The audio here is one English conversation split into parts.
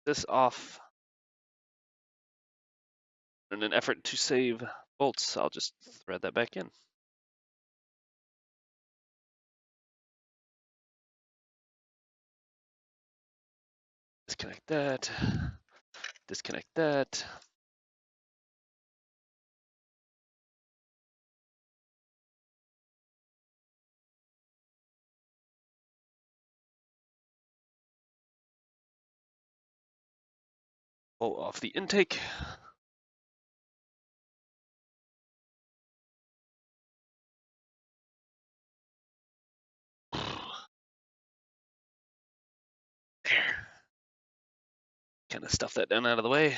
this off. In an effort to save bolts, I'll just thread that back in. Disconnect that. Disconnect that. Pull off the intake. There. Kind of stuff that down out of the way.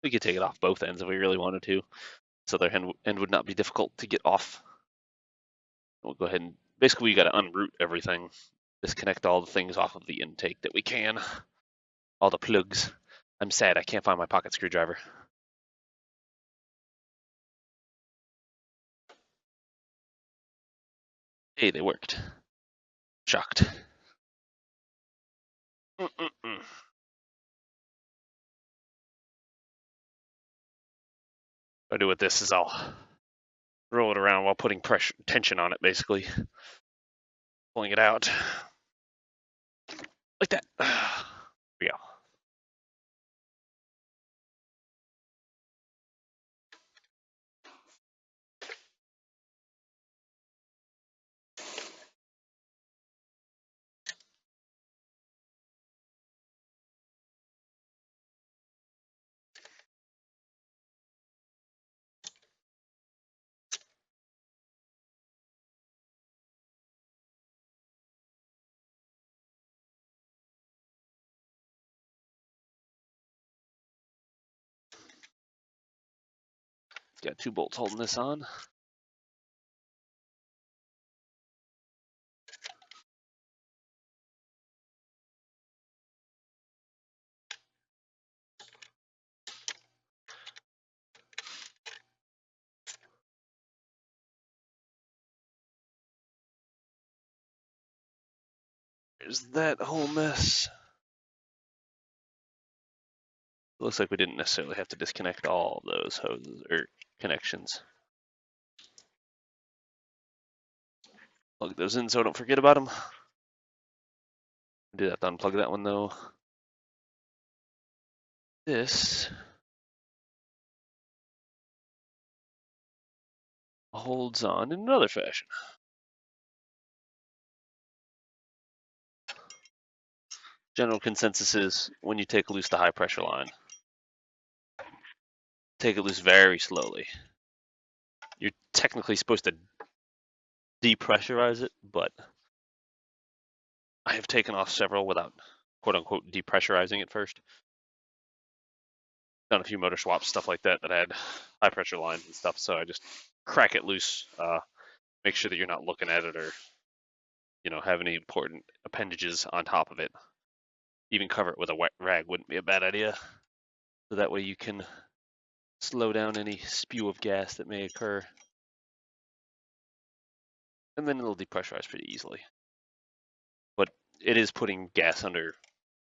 We could take it off both ends if we really wanted to. This other end would not be difficult to get off. We'll go ahead and basically we got to unroot everything. Disconnect all the things off of the intake that we can. All the plugs. I'm sad I can't find my pocket screwdriver. Hey, they worked. Shocked. What I do with this is I'll roll it around while putting tension on it, basically. Pulling it out. Like that. There we go. Got 2 bolts holding this on. There's that whole mess. Looks like we didn't necessarily have to disconnect all those hoses or connections. Plug those in so I don't forget about them. Do that to unplug that one though. This holds on in another fashion. General consensus is when you take loose the high pressure line, take it loose very slowly. You're technically supposed to depressurize it, but I have taken off several without quote unquote depressurizing it first. Done a few motor swaps, stuff like that, that had high pressure lines and stuff, so I just crack it loose, make sure that you're not looking at it or have any important appendages on top of it. Even cover it with a wet rag wouldn't be a bad idea. So that way you can slow down any spew of gas that may occur. And then it'll depressurize pretty easily. But it is putting gas under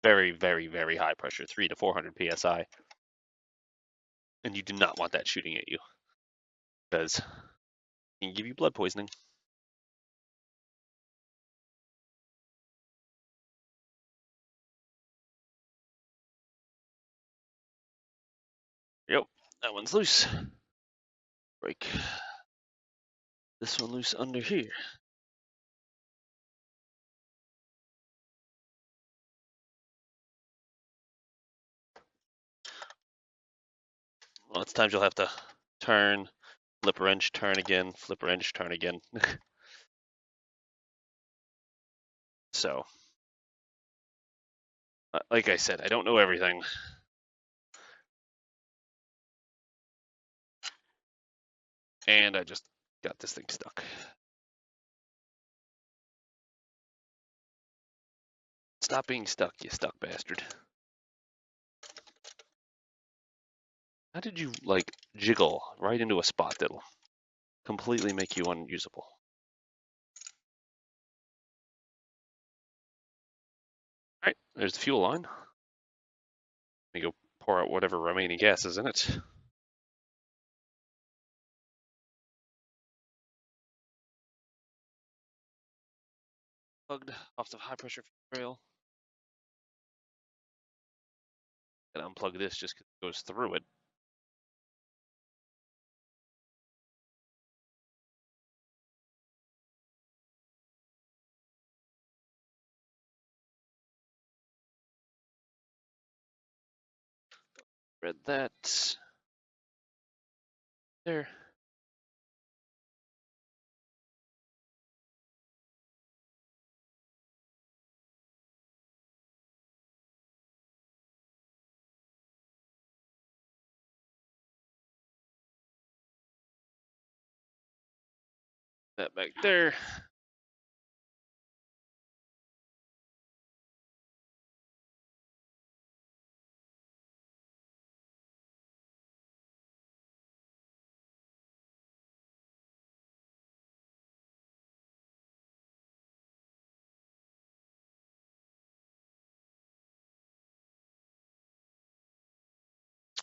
very, very, very high pressure, 300 to 400 psi. And you do not want that shooting at you, because it can give you blood poisoning. Yep, that one's loose. Break this one loose under here. Lots of times you'll have to turn, flip wrench, turn again, flip wrench, turn again. So, like I said, I don't know everything. And I just got this thing stuck. Stop being stuck, you stuck bastard. How did you, like, jiggle right into a spot that'll completely make you unusable? All right, there's the fuel line. me go pour out whatever remaining gas is in it. Plugged off the high pressure rail. Gotta unplug this just because it goes through it. Read that. There. That back there.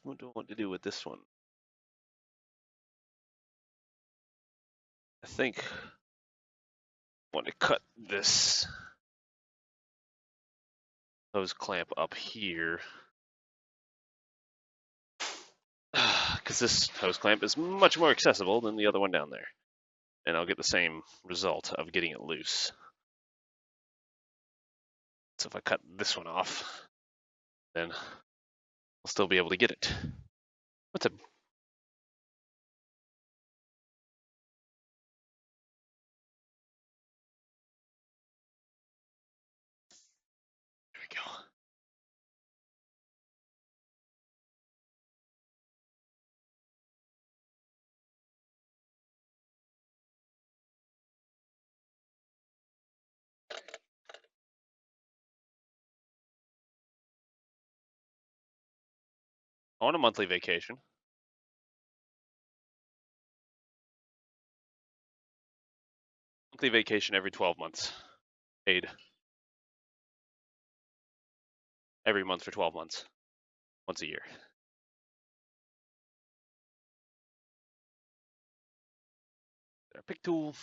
What do I want to do with this one? I think I want to cut this hose clamp up here. Because this hose clamp is much more accessible than the other one down there. And I'll get the same result of getting it loose. So if I cut this one off, then I'll still be able to get it. What's a... There we go. On a monthly vacation. Monthly vacation every 12 months. Paid. Every month for 12 months. Once a year. Our pick tool.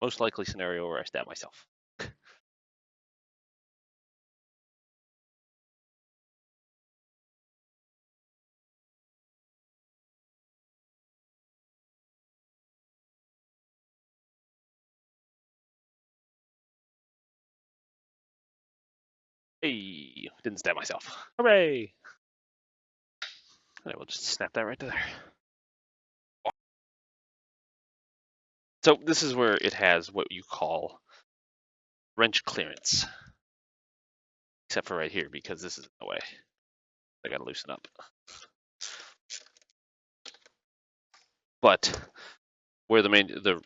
Most likely scenario where I stab myself. Hey, didn't stab myself. Hooray! I will just snap that right to there. So this is where it has what you call wrench clearance. Except for right here, because this is in the way. I gotta loosen up. But where the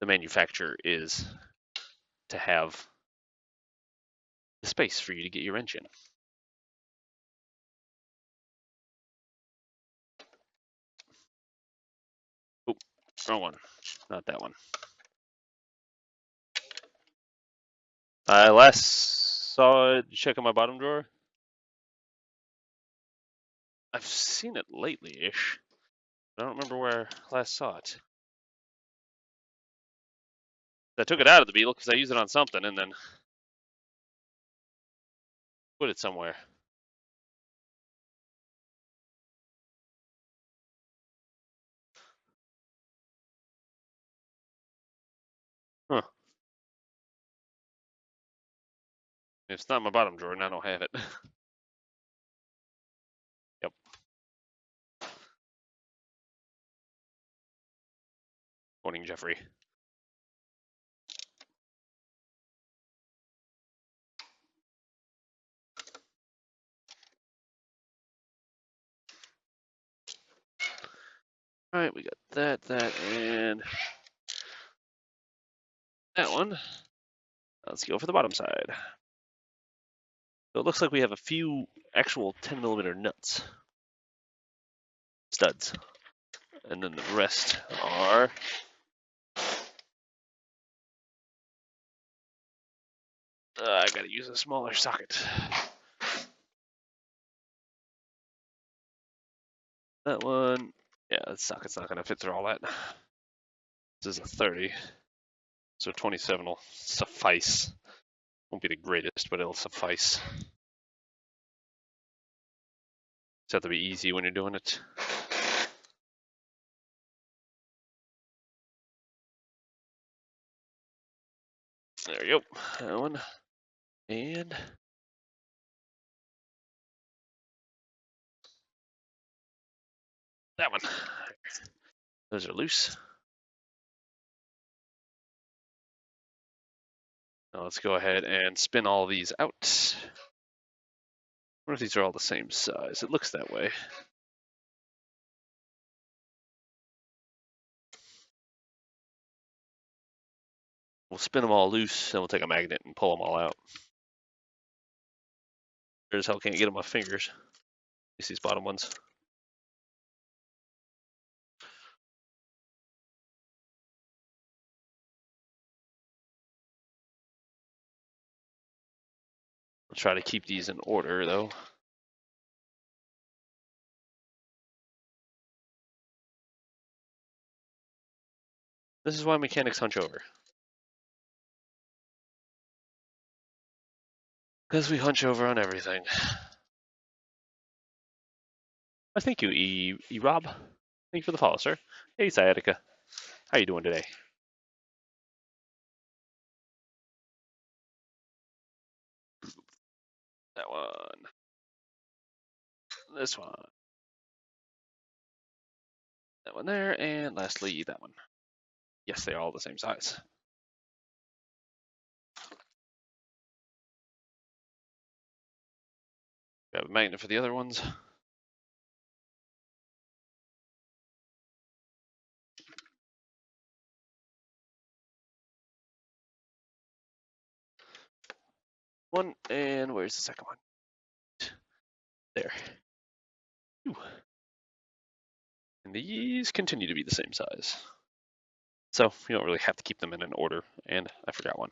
manufacturer is to have the space for you to get your wrench in. Oh, wrong one. Not that one. I last saw it checking my bottom drawer. I've seen it lately-ish. I don't remember where I last saw it. I took it out of the Beetle because I used it on something and then put it somewhere. Huh. If it's not in my bottom drawer and I don't have it. Yep. Morning, Jeffrey. All right, we got that, and that one. Let's go for the bottom side. So it looks like we have a few actual 10mm nuts. studs. And then the rest are I gotta use a smaller socket. That one, yeah, that socket's not gonna fit through all that. This is a 30, so 27 will suffice. Won't be the greatest, but it'll suffice. Just have to be easy when you're doing it. There you go, that one. And that one. Those are loose. Now let's go ahead and spin all these out. What if these are all the same size? It looks that way. We'll spin them all loose, and we'll take a magnet and pull them all out. Sure as hell can't get them with my fingers. At least these bottom ones. I'll try to keep these in order, though. This is why mechanics hunch over. Because we hunch over on everything. I thank you, Rob. Thank you for the follow, sir. Hey, Sciatica. How you doing today? That one. This one. That one there. And lastly, that one. Yes, they are all the same size. Grab a magnet for the other ones. One, and where's the second one? There. Ooh. And these continue to be the same size. So you don't really have to keep them in an order. And I forgot one.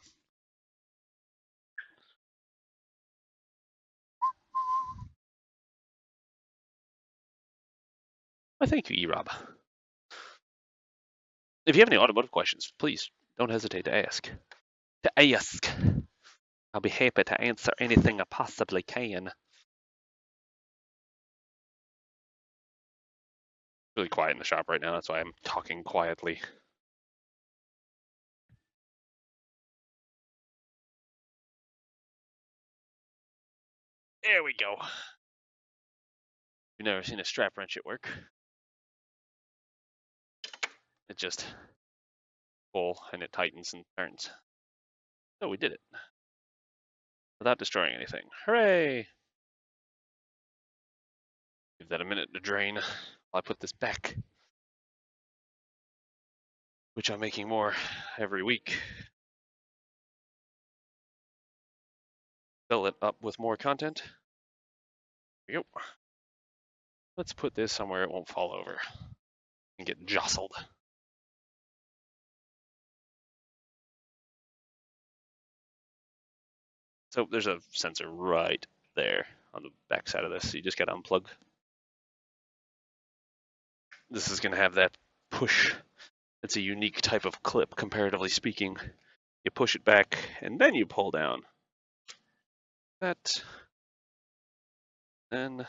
Well, thank you, E-Rob. If you have any automotive questions, please don't hesitate to ask. I'll be happy to answer anything I possibly can. Really quiet in the shop right now, that's why I'm talking quietly. There we go. You've never seen a strap wrench at work. It just pull and it tightens and turns. So we did it. Without destroying anything. Hooray! Give that a minute to drain while I put this back. Which I'm making more every week. Fill it up with more content. There we go. Let's put this somewhere it won't fall over and get jostled. So there's a sensor right there on the back side of this. So you just got to unplug. This is going to have that push. It's a unique type of clip, comparatively speaking. You push it back and then you pull down. That. Then.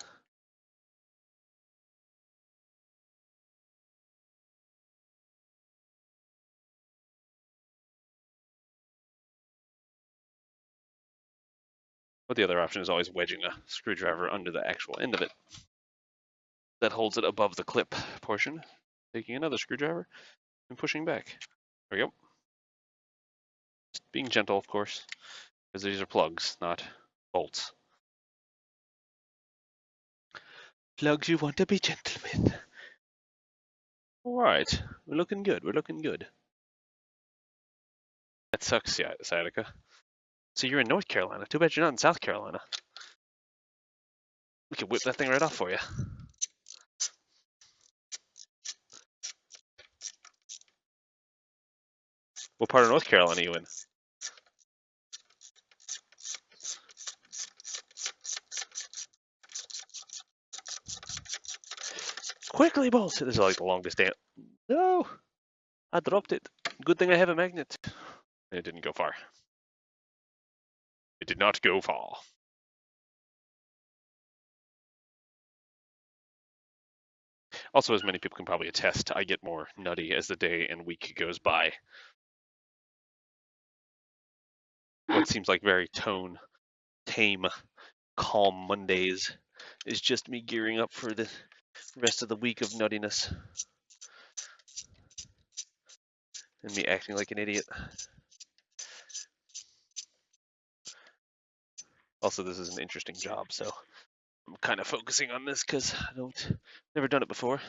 But the other option is always wedging a screwdriver under the actual end of it. That holds it above the clip portion. Taking another screwdriver and pushing back. There we go. Just being gentle, of course, because these are plugs, not bolts. Plugs you want to be gentle with. All right, we're looking good. We're looking good. That sucks, Sciatica. So you're in North Carolina. Too bad you're not in South Carolina. We could whip that thing right off for you. What part of North Carolina are you in? Quickly, bolts! This is like the longest dance. No! I dropped it. Good thing I have a magnet. It didn't go far. It did not go far. Also, as many people can probably attest, I get more nutty as the day and week goes by. What seems like very tame, calm Mondays is just me gearing up for the rest of the week of nuttiness. And me acting like an idiot. Also, this is an interesting job, so I'm kind of focusing on this because I never done it before.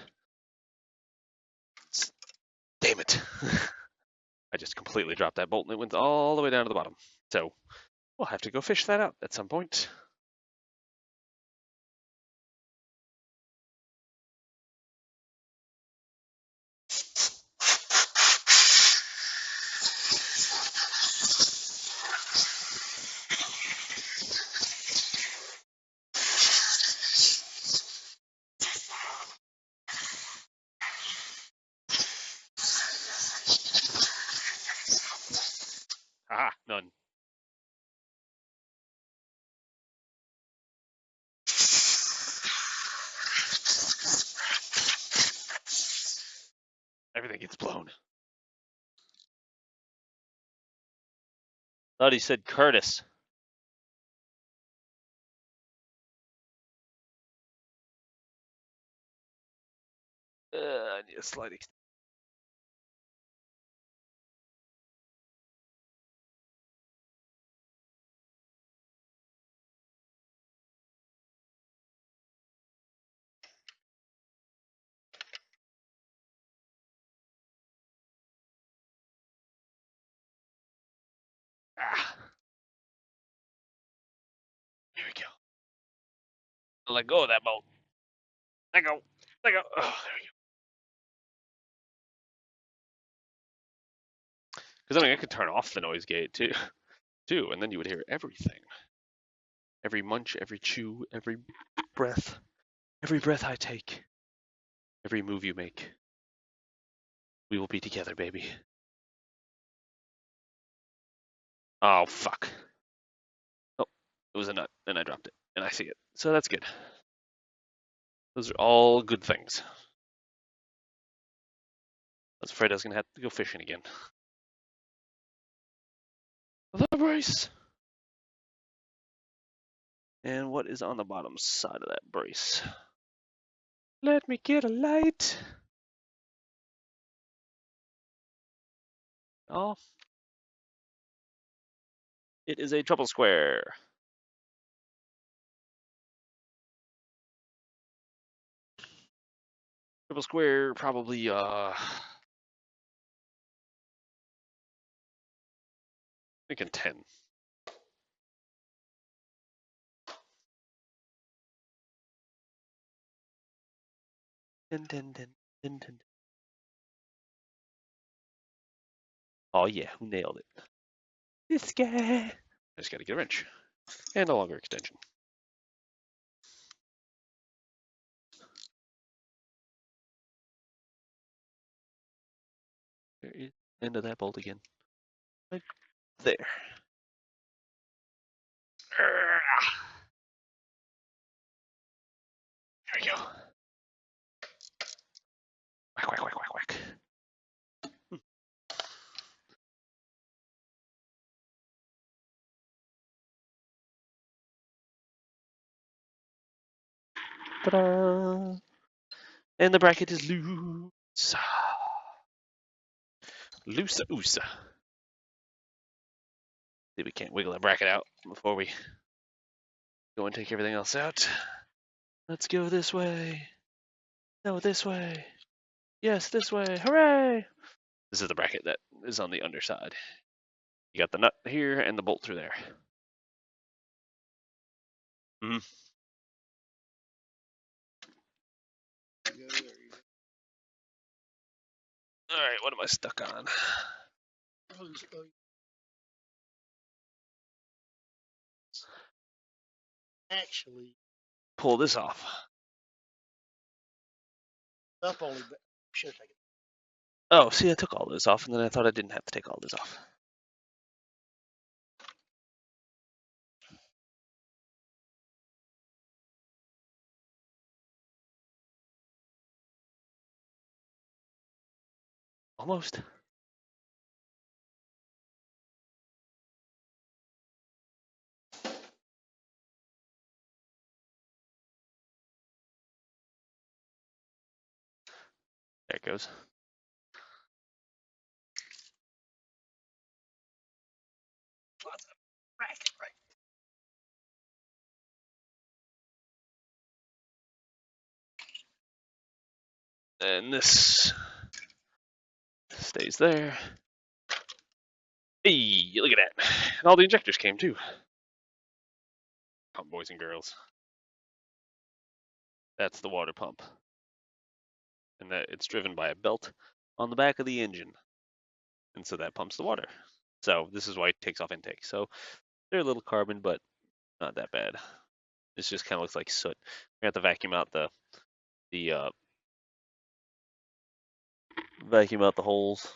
Damn it. I just completely dropped that bolt and it went all the way down to the bottom. So we'll have to go fish that out at some point. Ah, none. Everything gets blown. Thought he said Curtis. I need a slight extension. Ah. Here we go. Let go of that bolt. Let go. Let go. Oh, there we go. Because I mean, I could turn off the noise gate too, and then you would hear everything. Every munch, every chew, every breath I take, every move you make. We will be together, baby. Oh, fuck. Oh, it was a nut, and I dropped it, and I see it. So that's good. Those are all good things. I was afraid I was going to have to go fishing again. The brace! And what is on the bottom side of that brace? Let me get a light. Oh. It is a trouble square. Triple square, probably, thinking 10. Dun. Oh yeah, who nailed it? This guy. I just gotta get a wrench. And a longer extension. There is the end of that bolt again. Right there. There we go. Whack, whack, whack, whack, whack. Ta-da! And the bracket is loose. Loose. See, we can't wiggle that bracket out before we go and take everything else out. Let's go this way. No, this way. Yes, this way. Hooray! This is the bracket that is on the underside. You got the nut here and the bolt through there. Mm-hmm. All right, what am I stuck on? Actually, pull this off. up only, but should take it. Oh, see, I took all this off, and then I thought I didn't have to take all this off. Almost. There it goes. And this stays there. Hey, look at that. And all the injectors came too. Pump, boys and girls. That's the water pump. And that it's driven by a belt on the back of the engine. And so that pumps the water. So this is why it takes off intake. So they're a little carbon, but not that bad. This just kind of looks like soot. We have to vacuum out the holes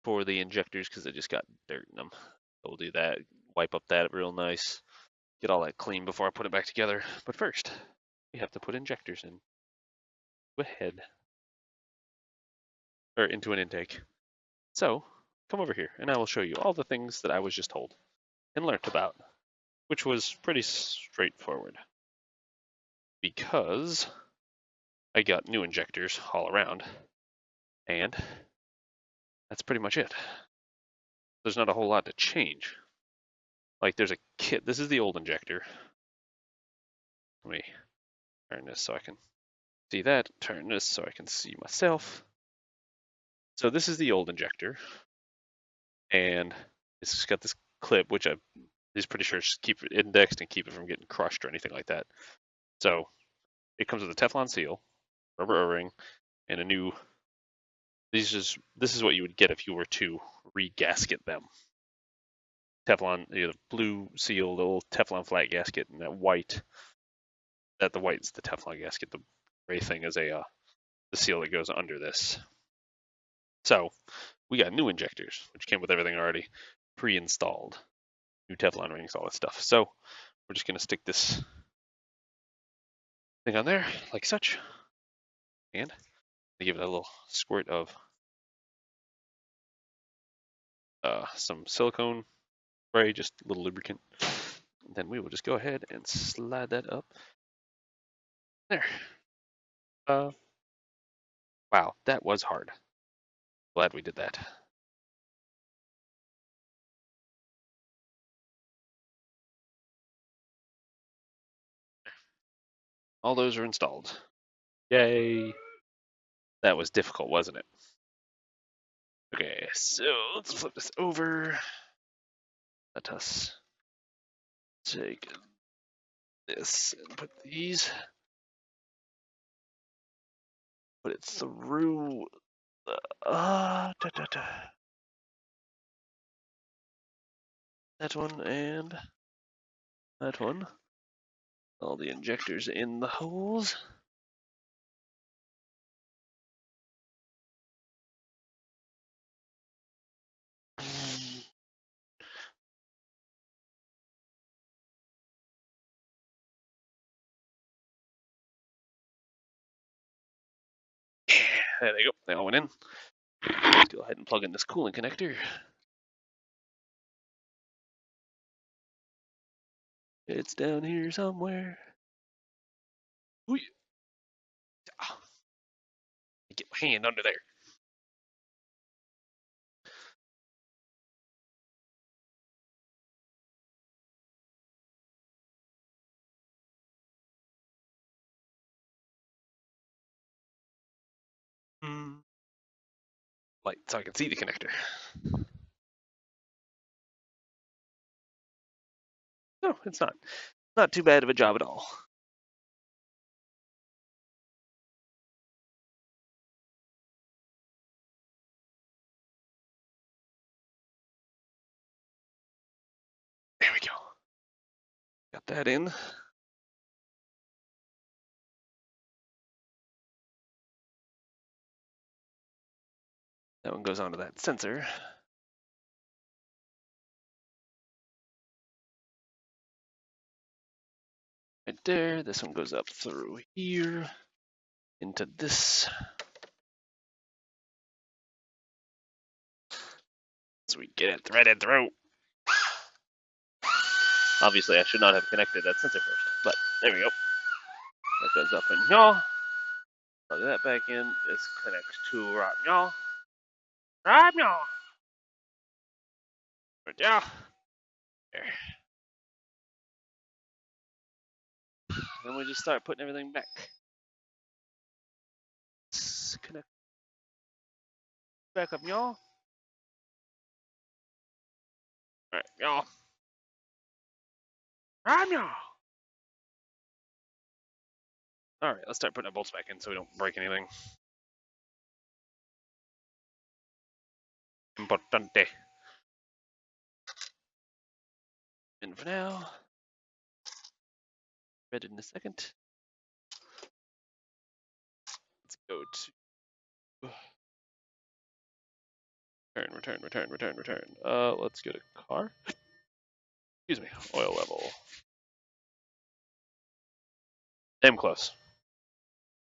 for the injectors because they just got dirt in them. So we'll do that. Wipe up that real nice. Get all that clean before I put it back together. But first, we have to put injectors in. Go ahead. Or into an intake. So, come over here, and I will show you all the things that I was just told and learnt about, which was pretty straightforward. Because I got new injectors all around, and that's pretty much it. There's not a whole lot to change. Like, there's a kit. This is the old injector. Let me turn this so I can see that. Turn this so I can see myself. So this is the old injector, and it's got this clip, which I'm pretty sure just keep it indexed and keep it from getting crushed or anything like that. So it comes with a Teflon seal, rubber O-ring, and a new. This is what you would get if you were to re-gasket them. Teflon, the blue seal, the little Teflon flat gasket, and that white. The white is the Teflon gasket. The gray thing is the seal that goes under this. So we got new injectors, which came with everything already pre-installed. New Teflon rings, all that stuff. So we're just gonna stick this thing on there like such, and give it a little squirt of some silicone spray, just a little lubricant. And then we will just go ahead and slide that up there. Wow, that was hard. Glad we did that. All those are installed. Yay. That was difficult, wasn't it? Okay, so let's flip this over. Let us take this and put it through the, that one and that one. All the injectors in the holes. There they go. They all went in. Let's go ahead and plug in this cooling connector. It's down here somewhere. Ooh. Get my hand under there. Light so I can see the connector. No, it's not. Not too bad of a job at all. There we go. Got that in. That one goes onto that sensor. Right there. This one goes up through here into this. So we get it threaded through. Obviously, I should not have connected that sensor first, but there we go. That goes up in here. Plug that back in. This connects to right here. Right here. Right there. There. Then we just start putting everything back. Let's connect back up, y'all. Alright, y'all. Right, y'all. Alright, let's start putting our bolts back in so we don't break anything. Importante. In for now. Read it in a second. Let's go to return. Let's go to car. Excuse me, oil level. Damn close.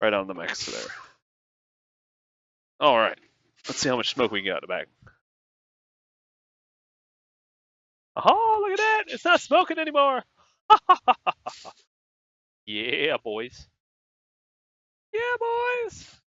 Right on the max there. Alright. Let's see how much smoke we got in the back. Oh, look at that! It's not smoking anymore! Yeah, boys. Yeah, boys!